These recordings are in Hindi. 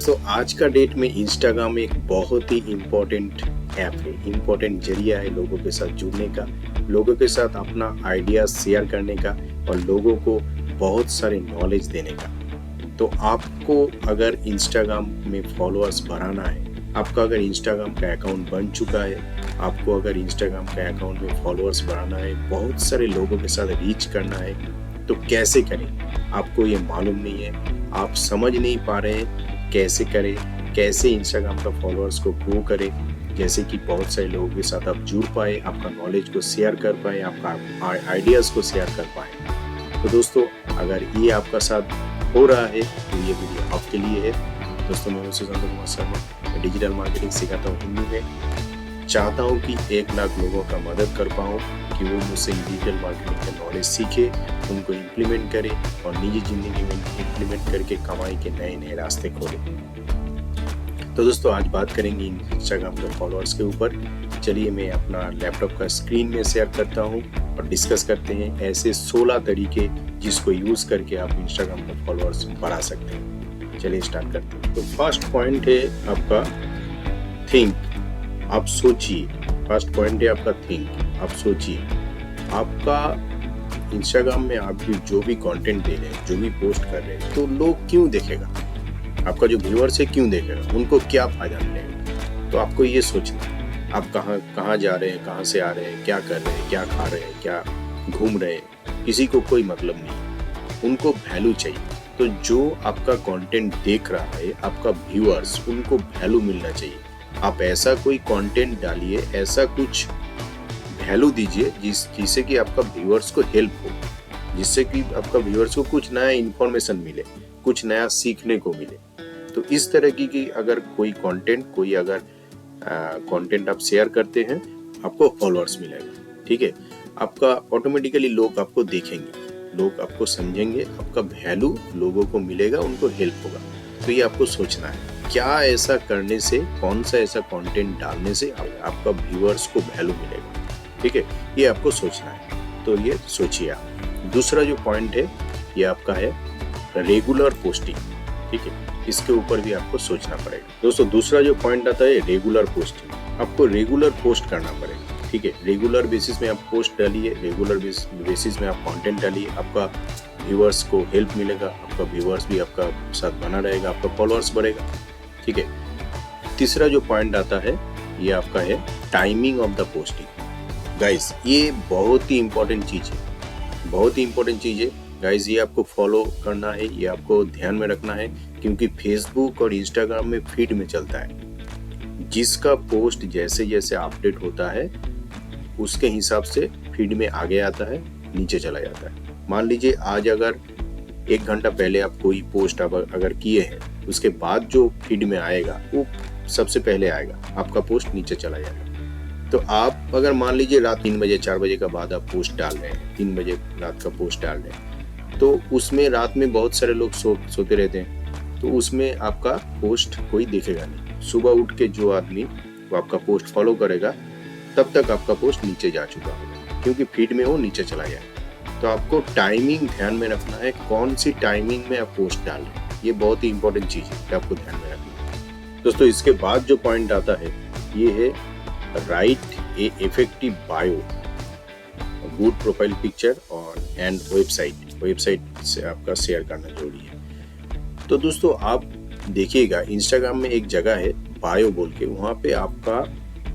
दोस्तों आज का डेट में इंस्टाग्राम एक बहुत ही इम्पोर्टेंट ऐप है, इम्पोर्टेंट जरिया है लोगों के साथ जुड़ने का, लोगों के साथ अपना आइडिया शेयर करने का और लोगों को बहुत सारे नॉलेज देने का। तो आपको अगर इंस्टाग्राम में फॉलोअर्स बढ़ाना है, आपका अगर इंस्टाग्राम का अकाउंट बन चुका है, आपको अगर इंस्टाग्राम का अकाउंट में फॉलोअर्स बढ़ाना है, बहुत सारे लोगों के साथ रीच करना है, तो कैसे करें आपको ये मालूम नहीं है, आप समझ नहीं पा रहे हैं कैसे करें, कैसे इंस्टाग्राम का फॉलोअर्स को ग्रो करें, जैसे कि बहुत सारे लोगों के साथ आप जुड़ पाए, आपका नॉलेज को शेयर कर पाए, आपका आइडियाज़ को शेयर कर पाए। तो दोस्तों अगर ये आपका साथ हो रहा है तो ये वीडियो आपके लिए है। दोस्तों मैं सुशांत कुमार शर्मा, मैं डिजिटल मार्केटिंग सिखाता हूँ हिंदी में। चाहता हूँ कि 1 लाख लोगों का मदद कर पाऊँ कि वो मुझसे डिजिटल मार्केटिंग का नॉलेज सीखे, उनको इम्प्लीमेंट करें और निजी ज़िंदगी में इम्प्लीमेंट करके कमाई के नए नए रास्ते खोलें। तो दोस्तों आज बात करेंगे इंस्टाग्राम के फॉलोअर्स के ऊपर। चलिए मैं अपना लैपटॉप का स्क्रीन में शेयर करता हूँ और डिस्कस करते हैं ऐसे 16 तरीके जिसको यूज़ करके आप इंस्टाग्राम का फॉलोअर्स बढ़ा सकते हैं। चलिए स्टार्ट करते हैं। तो फर्स्ट पॉइंट है आपका थिंक, आप सोचिए। फर्स्ट पॉइंट है आपका थिंक, आप सोचिए। आपका इंस्टाग्राम में आप जो भी कंटेंट दे रहे हैं, जो भी पोस्ट कर रहे हैं, तो लोग क्यों देखेगा? आपका जो व्यूअर्स है क्यों देखेगा? उनको क्या फायदा मिलेगा? तो आपको ये सोचना है आप कहाँ जा रहे हैं, कहाँ से आ रहे हैं, क्या कर रहे हैं, क्या खा रहे हैं, क्या घूम रहे हैं, किसी को कोई मतलब नहीं, उनको वैल्यू चाहिए। तो जो आपका कंटेंट देख रहा है, आपका व्यूअर्स, उनको वैल्यू मिलना चाहिए। आप ऐसा कोई कंटेंट डालिए, ऐसा कुछ वैल्यू दीजिए जिससे कि आपका व्यूअर्स को हेल्प हो, जिससे कि आपका व्यूअर्स को कुछ नया इन्फॉर्मेशन मिले, कुछ नया सीखने को मिले। तो इस तरह की अगर कोई कंटेंट आप शेयर करते हैं, आपको फॉलोअर्स मिलेगा, ठीक है। आपका ऑटोमेटिकली लोग आपको देखेंगे, लोग आपको समझेंगे, आपका वैल्यू लोगों को मिलेगा, उनको हेल्प होगा। तो ये आपको सोचना है क्या ऐसा करने से, कौन सा ऐसा कंटेंट डालने से आपका व्यूअर्स को वैल्यू मिलेगा, ठीक है। ये आपको सोचना है, तो ये सोचिए आप। दूसरा जो पॉइंट है ये आपका है रेगुलर पोस्टिंग, ठीक है। इसके ऊपर भी आपको सोचना पड़ेगा। दोस्तों दूसरा जो पॉइंट आता है रेगुलर पोस्टिंग, आपको रेगुलर पोस्ट करना पड़ेगा, ठीक है। रेगुलर बेसिस में आप पोस्ट डालिए, रेगुलर बेसिस में आप कंटेंट डालिए, आपका व्यूअर्स को हेल्प मिलेगा, आपका व्यूअर्स भी आपका साथ बना रहेगा, आपका फॉलोअर्स बढ़ेगा, ठीक है। तीसरा जो पॉइंट आता है ये आपका है timing of the posting. Guys ये बहुत ही इंपॉर्टेंट चीज़ है, बहुत ही इंपॉर्टेंट चीज़ है गाइस। ये आपको फॉलो करना है, ये आपको ध्यान में रखना है, क्योंकि फेसबुक और इंस्टाग्राम में फीड में चलता है। जिसका पोस्ट जैसे जैसे अपडेट होता है उसके हिसाब से फीड में आगे आता है, नीचे चला जाता है। मान लीजिए आज अगर 1 घंटा पहले आप कोई पोस्ट अगर किए हैं, उसके बाद जो फीड में आएगा वो सबसे पहले आएगा, आपका पोस्ट नीचे चला जाएगा। तो आप अगर मान लीजिए रात 3 बजे 4 बजे का बाद आप पोस्ट डाल रहे हैं, 3 बजे रात का पोस्ट डाल रहे हैं, तो उसमें रात में बहुत सारे लोग सोते रहते हैं, तो उसमें आपका पोस्ट कोई देखेगा नहीं। सुबह उठ के जो आदमी वो आपका पोस्ट फॉलो करेगा, तब तक आपका पोस्ट नीचे जा चुका होगा, क्योंकि फीड में वो नीचे चला जाएगा। तो आपको टाइमिंग ध्यान में रखना है, कौन सी टाइमिंग में आप पोस्ट डाल रहे हैं, ये बहुत ही इंपॉर्टेंट चीज़ है, आपको ध्यान में रखना है। दोस्तों इसके बाद जो पॉइंट आता है ये है right a effective bio, good profile picture और एंड वेबसाइट से आपका शेयर करना जरूरी है। तो दोस्तों आप देखिएगा इंस्टाग्राम में एक जगह है बायो बोल के, वहाँ पे आपका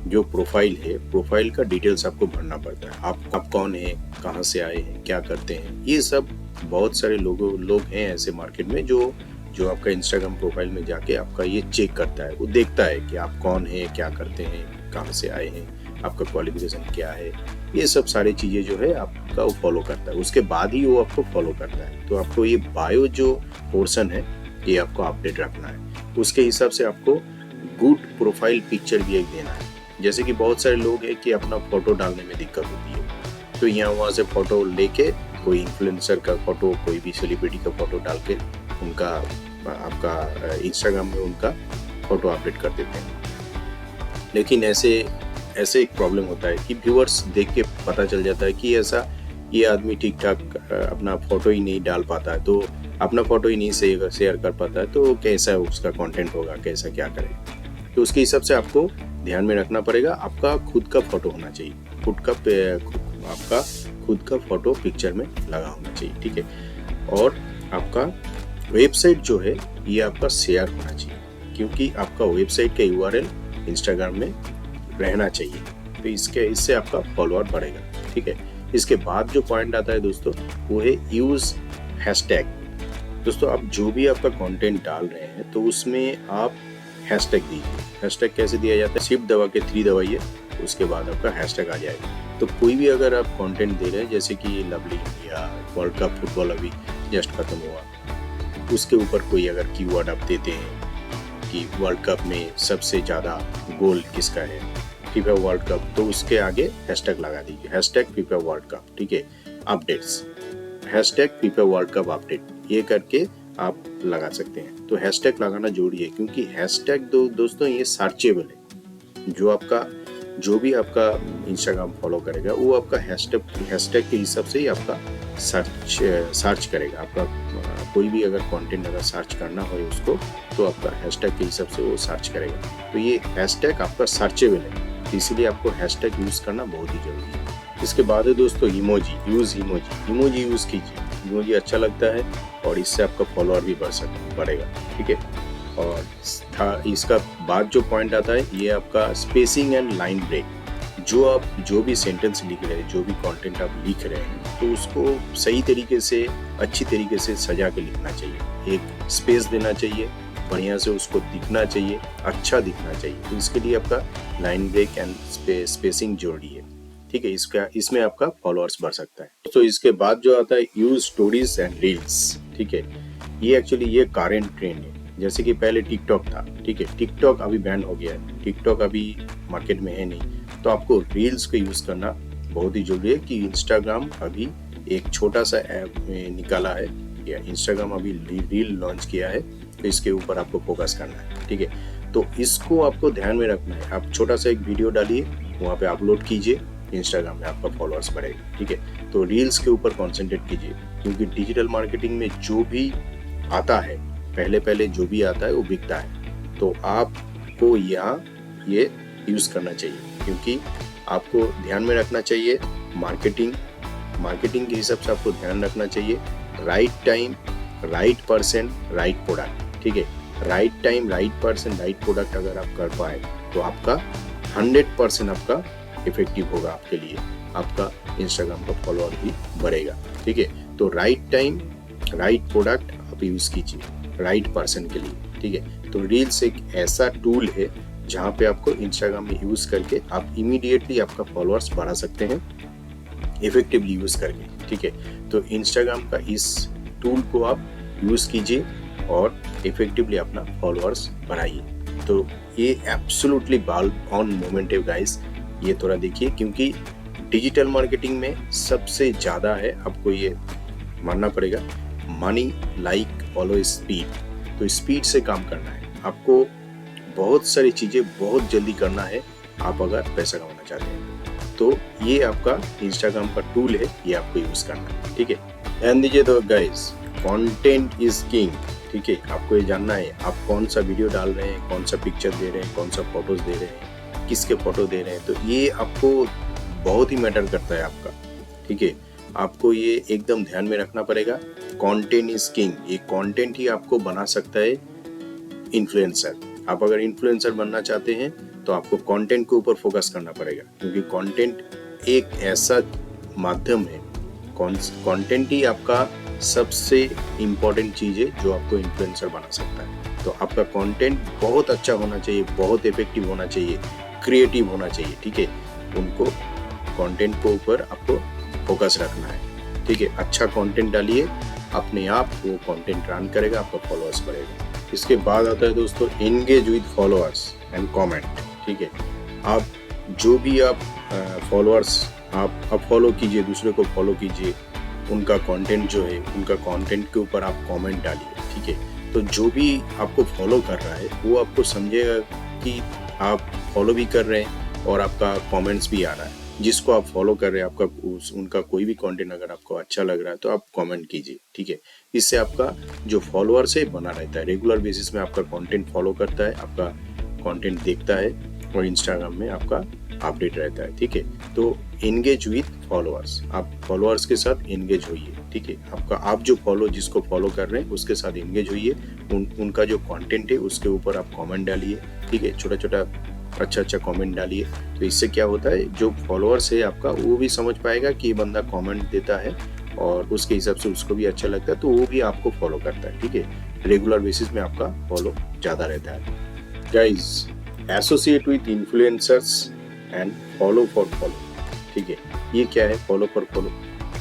जो प्रोफाइल है, प्रोफाइल का डिटेल्स आपको भरना पड़ता है। आप कौन है, कहाँ से आए हैं, क्या करते हैं, ये सब बहुत सारे लोग हैं ऐसे मार्केट में जो आपका इंस्टाग्राम प्रोफाइल में जाके आपका ये चेक करता है, वो देखता है कि आप कौन है, क्या करते हैं, कहाँ से आए हैं, आपका क्वालिफिकेशन क्या है, ये सब सारी चीज़ें जो है आपका वो फॉलो करता है, उसके बाद ही वो आपको फॉलो करता है। तो आपको ये बायो जो पोर्शन है ये आपको अपडेट रखना है। उसके हिसाब से आपको गुड प्रोफाइल पिक्चर भी एक देना है। जैसे कि बहुत सारे लोग हैं कि अपना फोटो डालने में दिक्कत होती है, तो यहाँ वहाँ से फोटो लेके कोई इन्फ्लुएंसर का फोटो, कोई भी सेलिब्रिटी का फोटो डाल के उनका आपका इंस्टाग्राम में उनका फोटो अपडेट कर देते हैं। लेकिन ऐसे एक प्रॉब्लम होता है कि व्यूअर्स देख के पता चल जाता है कि ऐसा ये आदमी ठीक ठाक अपना फोटो ही नहीं डाल पाता है, तो अपना फोटो ही नहीं शेयर कर पाता है तो कैसा उसका कंटेंट होगा, कैसा क्या करेगा। तो उसके हिसाब से आपको ध्यान में रखना पड़ेगा। आपका खुद का फोटो होना चाहिए, आपका खुद का फोटो पिक्चर में लगा होना चाहिए, ठीक है। और आपका वेबसाइट जो है ये आपका शेयर होना चाहिए, क्योंकि आपका वेबसाइट का यूआरएल इंस्टाग्राम में रहना चाहिए, तो इससे आपका फॉलोअर बढ़ेगा, ठीक है। इसके बाद जो पॉइंट आता है दोस्तों वो है यूज हैशटैग। दोस्तों आप जो भी आपका कंटेंट डाल रहे हैं तो उसमें आप हैशटैग दीजिए। हैशटैग कैसे दिया जाता है, शिफ्ट दबा के 3 दबाइए, उसके बाद आपका हैशटैग आ जाएगा। तो कोई भी अगर आप कंटेंट दे रहे हैं, जैसे कि lovely India, world cup football अभी जस्ट खत्म हुआ, उसके ऊपर कोई अगर कीवर्ड आप देते हैं कि वर्ल्ड कप में सबसे ज़्यादा गोल किसका है, फीफा वर्ल्ड कप, तो उसके आगे हैशटैग लगा दीजिए, हैशटैग फीफा वर्ल्ड कप, ठीक है। Updates, hashtag FIFA world cup update, ये करके आप लगा सकते हैं। तो हैशटैग लगाना जरूरी है, क्योंकि हैशटैग दोस्तों ये सर्चेबल है। जो भी आपका इंस्टाग्राम फॉलो करेगा वो आपका हैशटैग के हिसाब से ही आपका सर्च करेगा। आपका कोई भी अगर कंटेंट अगर सर्च करना हो उसको, तो आपका हैशटैग के हिसाब से वो सर्च करेगा। तो ये हैशटैग आपका सर्चेबल है, इसीलिए आपको हैशटैग यूज करना बहुत ही जरूरी है। इसके बाद है दोस्तों इमोजी यूज कीजिए। इमोजी अच्छा लगता है और इससे आपका फॉलोअर भी बढ़ेगा, ठीक है। और इसका बाद जो पॉइंट आता है ये आपका स्पेसिंग एंड लाइन ब्रेक। आप जो भी सेंटेंस लिख रहे हैं, जो भी कंटेंट आप लिख रहे हैं, तो उसको सही तरीके से, अच्छी तरीके से सजा के लिखना चाहिए। एक स्पेस देना चाहिए, बढ़िया से उसको दिखना चाहिए, अच्छा दिखना चाहिए। तो इसके लिए आपका लाइन ब्रेक एंड स्पेसिंग जरूरी है, ठीक है। इसमें आपका फॉलोअर्स बढ़ सकता है। तो इसके बाद जो आता है यूज स्टोरीज एंड रील्स, ठीक है। ये एक्चुअली ये करेंट ट्रेंड है। जैसे कि पहले टिकटॉक था, ठीक है, टिकटॉक अभी बैन हो गया है, टिकटॉक अभी मार्केट में है नहीं, तो आपको रील्स को यूज करना बहुत ही जरूरी है। कि इंस्टाग्राम अभी एक छोटा सा ऐप निकाला है, या इंस्टाग्राम अभी रील लॉन्च किया है, तो इसके ऊपर आपको फोकस करना है, ठीक है। तो इसको आपको ध्यान में रखना है। आप छोटा सा एक वीडियो डालिए, वहाँ पे अपलोड कीजिए, इंस्टाग्राम में आपका फॉलोअर्स बढ़ेगा, ठीक है। तो रील्स के ऊपर कॉन्सेंट्रेट कीजिए, क्योंकि डिजिटल मार्केटिंग में जो भी आता है, पहले जो भी आता है वो बिकता है। तो आपको यहाँ ये यूज करना चाहिए, क्योंकि आपको ध्यान में रखना चाहिए मार्केटिंग के हिसाब से आपको ध्यान रखना चाहिए। Right time, right person, right product, ठीक है। Right time, right person, right product अगर आप कर पाए तो आपका 100% आपका इफेक्टिव होगा आपके लिए, आपका इंस्टाग्राम का फॉलोअर भी बढ़ेगा, ठीक है। तो राइट टाइम, राइट प्रोडक्ट आप यूज कीजिए राइट पर्सन के लिए, ठीक है। तो रील्स एक ऐसा टूल है जहाँ पे आपको इंस्टाग्राम में यूज करके आप इमीडिएटली आपका फॉलोअर्स बढ़ा सकते हैं, इफेक्टिवली यूज करके, ठीक है। तो इंस्टाग्राम का इस टूल को आप यूज कीजिए और इफेक्टिवली अपना फॉलोअर्स बढ़ाइए। तो ये एब्सोल्युटली बॉल ऑन मोमेंट है गाइस, ये थोड़ा देखिए, क्योंकि डिजिटल मार्केटिंग में सबसे ज्यादा है, आपको ये मानना पड़ेगा, मनी लाइक ऑलवेज स्पीड। तो स्पीड से काम करना है, आपको बहुत सारी चीजें बहुत जल्दी करना है, आप अगर पैसा कमाना चाहते हैं तो ये आपका इंस्टाग्राम का टूल है, ये आपको यूज करना है, ठीक है। ध्यान दीजिए तो गाइस, कंटेंट इज किंग, ठीक है। आपको ये जानना है आप कौन सा वीडियो डाल रहे हैं, कौन सा पिक्चर दे रहे हैं, कौन सा फोटोज दे रहे हैं, किसके फोटो दे रहे हैं, तो ये आपको बहुत ही मैटर करता है आपका, ठीक है। आपको ये एकदम ध्यान में रखना पड़ेगा। कंटेंट इज किंग, ये कंटेंट ही आपको बना सकता है इन्फ्लुएंसर। आप अगर इन्फ्लुएंसर बनना चाहते हैं तो आपको कंटेंट के ऊपर फोकस करना पड़ेगा, क्योंकि कंटेंट एक ऐसा माध्यम है, कंटेंट ही आपका सबसे इम्पोर्टेंट चीज है जो आपको इन्फ्लुएंसर बना सकता है। तो आपका कंटेंट बहुत अच्छा होना चाहिए, बहुत इफेक्टिव होना चाहिए, क्रिएटिव होना चाहिए, ठीक है। उनको कंटेंट के ऊपर आपको फोकस रखना है, ठीक है। अच्छा कंटेंट डालिए, अपने आप वो कंटेंट रन करेगा, आपका फॉलोअर्स बढ़ेगा। इसके बाद आता है दोस्तों engage with followers and comment, ठीक है। आप जो भी आप फॉलोअर्स आप फॉलो कीजिए, दूसरे को फॉलो कीजिए, उनका कंटेंट जो है, उनका कंटेंट के ऊपर आप कमेंट डालिए, ठीक है। तो जो भी आपको फॉलो कर रहा है वो आपको समझेगा कि आप फॉलो भी कर रहे हैं और आपका कमेंट्स भी आ रहा है। जिसको आप फॉलो कर रहे हैं आपका उनका कोई भी कंटेंट अगर आपको अच्छा लग रहा है तो आप कमेंट कीजिए, ठीक है। इससे आपका जो फॉलोअर्स है बना रहता है, रेगुलर बेसिस में आपका कंटेंट फॉलो करता है, आपका कंटेंट देखता है और इंस्टाग्राम में आपका अपडेट रहता है, ठीक है। तो एंगेज विथ फॉलोअर्स, आप फॉलोअर्स के साथ एंगेज होइए, ठीक है। आप जो जिसको फॉलो कर रहे हैं उसके साथ एंगेज होइए, उनका जो कंटेंट है उसके ऊपर आप कमेंट डालिए, ठीक है। छोटा छोटा अच्छा कमेंट डालिए। तो इससे क्या होता है, जो फॉलोअर्स है आपका वो भी समझ पाएगा कि ये बंदा कमेंट देता है और उसके हिसाब से उसको भी अच्छा लगता है, तो वो भी आपको फॉलो करता है, ठीक है। रेगुलर बेसिस में आपका फॉलो ज़्यादा रहता है। Guys, associate with influencers and follow for follow, ठीक है। ये क्या है फॉलो फॉर फॉलो?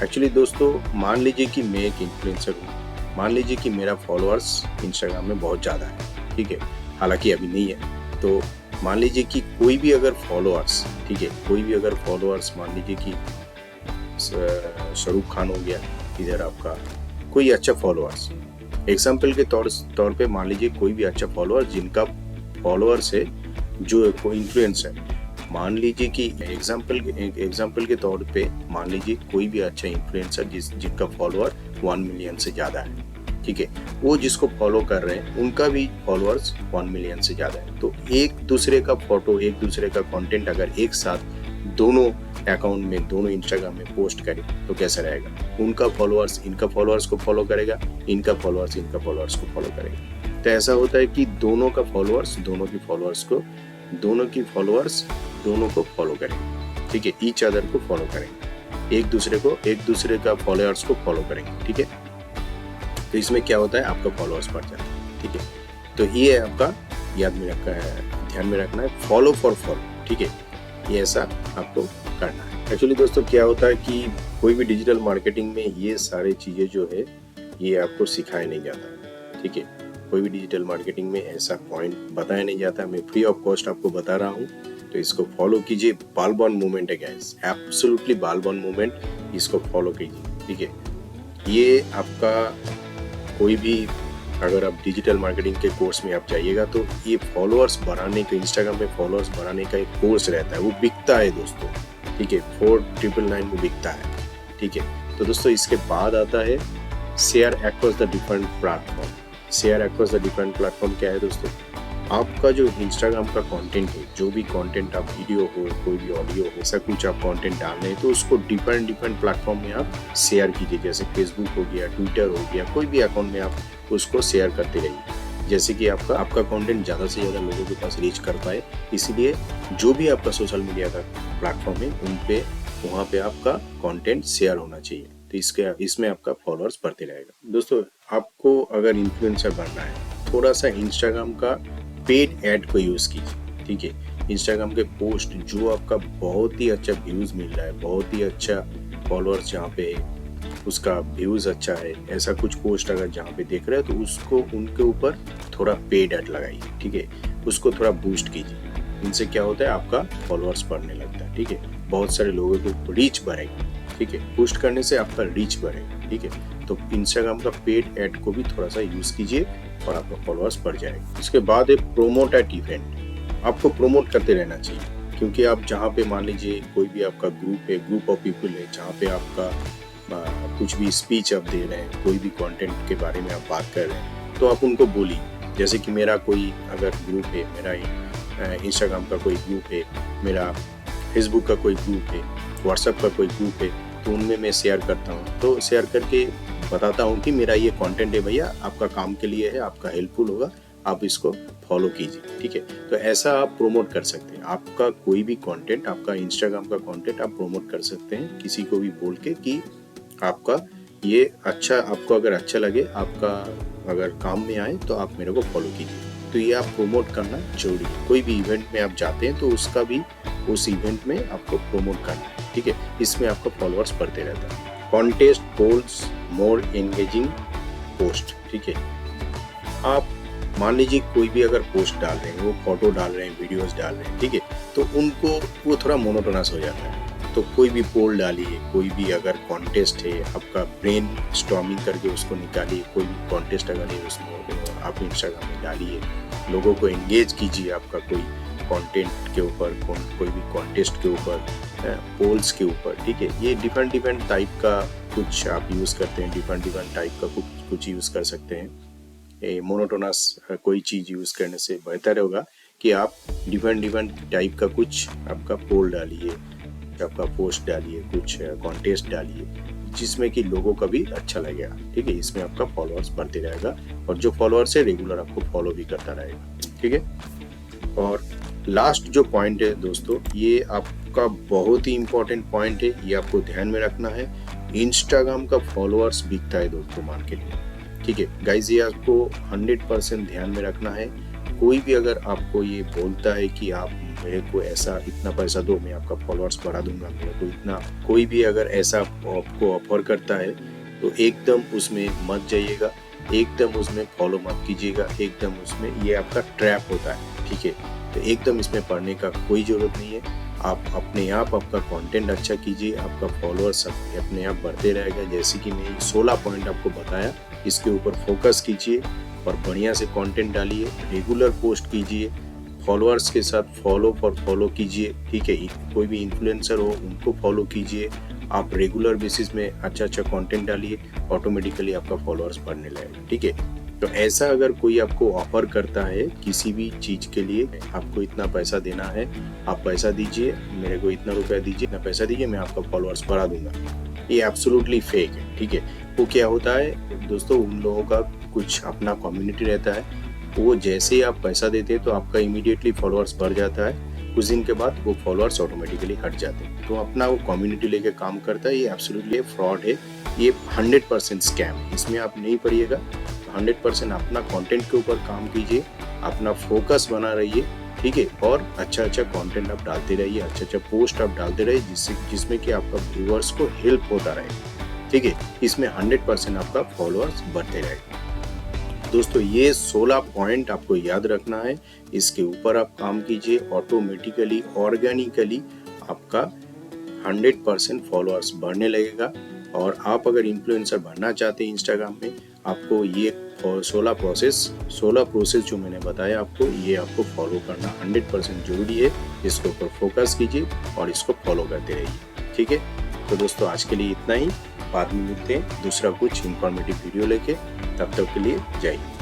एक्चुअली दोस्तों, मान लीजिए कि मैं एक इन्फ्लुएंसर हूँ, मान लीजिए कि मेरा फॉलोअर्स इंस्टाग्राम में बहुत ज़्यादा है, ठीक है, हालांकि अभी नहीं है। तो मान लीजिए कि कोई भी अगर फॉलोअर्स, ठीक है, कोई भी अगर फॉलोअर्स, मान लीजिए कि शाहरुख खान हो गया, इधर आपका कोई अच्छा फॉलोअर्स, एग्जाम्पल के तौर पे मान लीजिए कोई भी अच्छा फॉलोअर जिनका फॉलोअर्स है जो कोई इन्फ्लुएंसर, मान लीजिए कि एग्जाम्पल के तौर पे मान लीजिए कोई भी अच्छा इन्फ्लुएंसर जिनका फॉलोअर 1 मिलियन से ज़्यादा है, ठीक है। वो जिसको फॉलो कर रहे हैं उनका भी फॉलोअर्स 1 मिलियन से ज़्यादा है। तो एक दूसरे का फोटो, एक दूसरे का कंटेंट अगर एक साथ दोनों अकाउंट में, दोनों इंस्टाग्राम में पोस्ट करें तो कैसा रहेगा? उनका फॉलोअर्स इनका फॉलोअर्स को फॉलो करेगा, इनका फॉलोअर्स इनका फॉलोअर्स को फॉलो करेगा। तो ऐसा होता है कि दोनों का फॉलोअर्स दोनों की फॉलोअर्स दोनों को फॉलो करेंगे, ठीक है। ईच अदर को फॉलो करेंगे, एक दूसरे का फॉलोअर्स को फॉलो करेंगे, ठीक है। तो इसमें क्या होता है, आपका फॉलोअर्स बढ़ जाता है, ठीक है। तो ये है आपका ध्यान में रखना है, फॉलो फॉर फॉलो, ठीक है। ये ऐसा आपको करना है। एक्चुअली दोस्तों क्या होता है कि कोई भी डिजिटल मार्केटिंग में ये सारी चीजें जो है ये आपको सिखाया नहीं जाता, ठीक है। कोई भी डिजिटल मार्केटिंग में ऐसा पॉइंट बताया नहीं जाता, मैं फ्री ऑफ कॉस्ट आपको बता रहा हूँ। तो इसको फॉलो कीजिए, बालबॉन मूवमेंट है गाइस, एब्सोल्युटली बालबॉन मूवमेंट, इसको फॉलो कीजिए, ठीक है। ये आपका कोई भी अगर आप डिजिटल मार्केटिंग के कोर्स में आप जाइएगा तो ये फॉलोअर्स बढ़ाने का, इंस्टाग्राम पे फॉलोअर्स बढ़ाने का एक कोर्स रहता है, वो बिकता है दोस्तों, ठीक है, 4999 में बिकता है, ठीक है। तो दोस्तों इसके बाद आता है share across the different platform. Share across the different platform क्या है दोस्तों? आपका जो इंस्टाग्राम का कंटेंट है, जो भी कंटेंट आप वीडियो हो, कोई भी ऑडियो हो, ऐसा कुछ आप कंटेंट डाल रहे हैं तो उसको डिफरेंट प्लेटफॉर्म में आप शेयर कीजिए। जैसे फेसबुक हो गया, ट्विटर हो गया, कोई भी अकाउंट में आप उसको शेयर करते रहिए, जैसे कि आपका कंटेंट ज़्यादा से ज़्यादा लोगों के पास रीच कर पाए। इसीलिए जो भी आपका सोशल मीडिया का प्लेटफॉर्म है वहाँ पे आपका कंटेंट शेयर होना चाहिए। तो इसमें आपका फॉलोअर्स बढ़ते रहेगा। दोस्तों आपको अगर इन्फ्लुएंसर बनना है, थोड़ा सा इंस्टाग्राम का पेड ऐड को यूज कीजिए, ठीक है। इंस्टाग्राम के पोस्ट जो आपका बहुत ही अच्छा व्यूज मिल रहा है, बहुत ही अच्छा फॉलोअर्स जहाँ पे उसका व्यूज अच्छा है, ऐसा कुछ पोस्ट अगर जहाँ पे देख रहे हैं तो उसको उनके ऊपर थोड़ा पेड ऐड लगाइए, ठीक है। उसको थोड़ा बूस्ट कीजिए, इनसे क्या होता है आपका फॉलोअर्स बढ़ने लगता है, ठीक है। बहुत सारे लोगों को रीच बढ़ेगा, ठीक है। बूस्ट करने से आपका रीच बढ़ेगा, ठीक है। तो इंस्टाग्राम का पेड ऐड को भी थोड़ा सा यूज कीजिए और आपका फॉलोअर्स बढ़ जाएगा। इसके बाद है प्रोमोट एट इवेंट। आपको प्रोमोट करते रहना चाहिए, क्योंकि आप जहाँ पे मान लीजिए कोई भी आपका ग्रुप है, ग्रुप ऑफ पीपल है, जहाँ पे आपका कुछ भी स्पीच आप दे रहे हैं, कोई भी कंटेंट के बारे में आप बात कर रहे हैं, तो आप उनको बोलिए। जैसे कि मेरा कोई अगर ग्रुप है, मेरा इंस्टाग्राम का कोई ग्रुप है, मेरा फेसबुक का कोई ग्रुप है, व्हाट्सएप का कोई ग्रुप है, तो उनमें मैं शेयर करता हूँ। तो शेयर करके बताता हूँ कि मेरा ये कंटेंट है भैया, आपका काम के लिए है, आपका हेल्पफुल होगा, आप इसको फॉलो कीजिए, ठीक है। तो ऐसा आप प्रोमोट कर सकते हैं। आपका कोई भी कंटेंट, आपका इंस्टाग्राम का कंटेंट आप प्रोमोट कर सकते हैं किसी को भी बोल के कि आपका ये अच्छा, आपको अगर अच्छा लगे, आपका अगर काम में आए तो आप मेरे को फॉलो कीजिए। तो ये आप प्रोमोट करना जरूरी है। कोई भी इवेंट में आप जाते हैं तो उसका भी उस इवेंट में आपको प्रोमोट करना है, ठीक है। इसमें आपका फॉलोअर्स बढ़ते रहता है। Contest, polls, more engaging post, ठीक है। आप मान लीजिए कोई भी अगर पोस्ट डाल रहे हैं, वो फोटो डाल रहे हैं, वीडियोस डाल रहे हैं, ठीक है, तो उनको वो थोड़ा मोनोटोनस हो जाता है। तो कोई भी पोल डालिए, कोई भी अगर कॉन्टेस्ट है, आपका ब्रेन स्टॉर्मिंग करके उसको निकालिए। कोई भी कॉन्टेस्ट अगर है उसमें आप इंस्टाग्राम में डालिए, लोगों को एंगेज कीजिए। आपका कोई कंटेंट के ऊपर, कोई भी कॉन्टेस्ट के ऊपर, पोल्स के ऊपर, ठीक है। ये डिफरेंट टाइप का कुछ आप यूज़ करते हैं, डिफरेंट टाइप का कुछ यूज़ कर सकते हैं। मोनोटोनस कोई चीज़ यूज़ करने से बेहतर होगा कि आप डिफरेंट टाइप का कुछ आपका पोल डालिए, आपका पोस्ट डालिए, कुछ कॉन्टेस्ट डालिए, जिसमें कि लोगों का भी अच्छा लगेगा, ठीक है। इसमें आपका फॉलोअर्स बढ़ते रहेगा और जो फॉलोअर्स है रेगुलर आपको फॉलो भी करता रहेगा, ठीक है। और लास्ट जो पॉइंट है दोस्तों, ये आपका बहुत ही इंपॉर्टेंट पॉइंट है, ये आपको ध्यान में रखना है। इंस्टाग्राम का फॉलोअर्स बिकता है दोस्तों मान के लिए, ठीक है गाइज, ये आपको 100% ध्यान में रखना है। कोई भी अगर आपको ये बोलता है कि आप मेरे को ऐसा इतना पैसा दो, मैं आपका फॉलोअर्स बढ़ा दूंगा, मेरे को इतना, कोई भी अगर ऐसा आपको ऑफर करता है तो एकदम उसमें मत जाइएगा, एकदम उसमें फॉलो मत कीजिएगा, एकदम उसमें, ये आपका ट्रैप होता है, ठीक है। तो एकदम इसमें पढ़ने का कोई ज़रूरत नहीं है। आप अपने आप आपका कंटेंट अच्छा कीजिए, आपका फॉलोअर्स अपने आप बढ़ते रहेगा। जैसे कि मैं 16 पॉइंट आपको बताया, इसके ऊपर फोकस कीजिए और बढ़िया से कंटेंट डालिए, रेगुलर पोस्ट कीजिए, फॉलोअर्स के साथ फॉलो कीजिए, ठीक है। कोई भी इन्फ्लुएंसर हो उनको फॉलो कीजिए, आप रेगुलर बेसिस में अच्छा कंटेंट डालिए, ऑटोमेटिकली आपका फॉलोअर्स बढ़ने लगेगा, ठीक है। तो ऐसा अगर कोई आपको ऑफर करता है किसी भी चीज के लिए, आपको इतना पैसा देना है, आप पैसा दीजिए, मेरे को इतना रुपया दीजिए, इतना पैसा दीजिए, मैं आपका फॉलोअर्स बढ़ा दूंगा, ये एब्सोल्युटली फेक है, ठीक है। वो क्या होता है दोस्तों, उन लोगों का कुछ अपना कम्युनिटी रहता है, वो जैसे ही आप पैसा देते हैं तो आपका इमीडिएटली फॉलोअर्स बढ़ जाता है, कुछ दिन के बाद वो फॉलोअर्स ऑटोमेटिकली हट जाते हैं। तो अपना वो कम्युनिटी लेके काम करता है, ये एब्सोल्युटली फ्रॉड है, ये 100% स्कैम है, इसमें आप नहीं पड़िएगा। 100% अपना कंटेंट के ऊपर काम कीजिए, अपना फोकस बना रहिए, ठीक है। और अच्छा कंटेंट आप डालते रहिए, अच्छा पोस्ट आप डालते रहिए, जिसमें कि आपका व्यूअर्स को हेल्प होता रहे, ठीक है। इसमें 100% आपका फॉलोअर्स बढ़ते रहे। दोस्तों ये 16 पॉइंट आपको याद रखना है, इसके ऊपर आप काम कीजिए, ऑटोमेटिकली ऑर्गेनिकली आपका 100% फॉलोअर्स बढ़ने लगेगा। और आप अगर इन्फ्लुएंसर बनना चाहते हैं इंस्टाग्राम में, आपको ये 16 प्रोसेस जो मैंने बताया आपको, ये आपको फॉलो करना 100% जरूरी है। इसके ऊपर फोकस कीजिए और इसको फॉलो करते रहिए, ठीक है। तो दोस्तों आज के लिए इतना ही, बाद में मिलते हैं दूसरा कुछ इंफॉर्मेटिव वीडियो लेके, तब तक के लिए जय हिंद।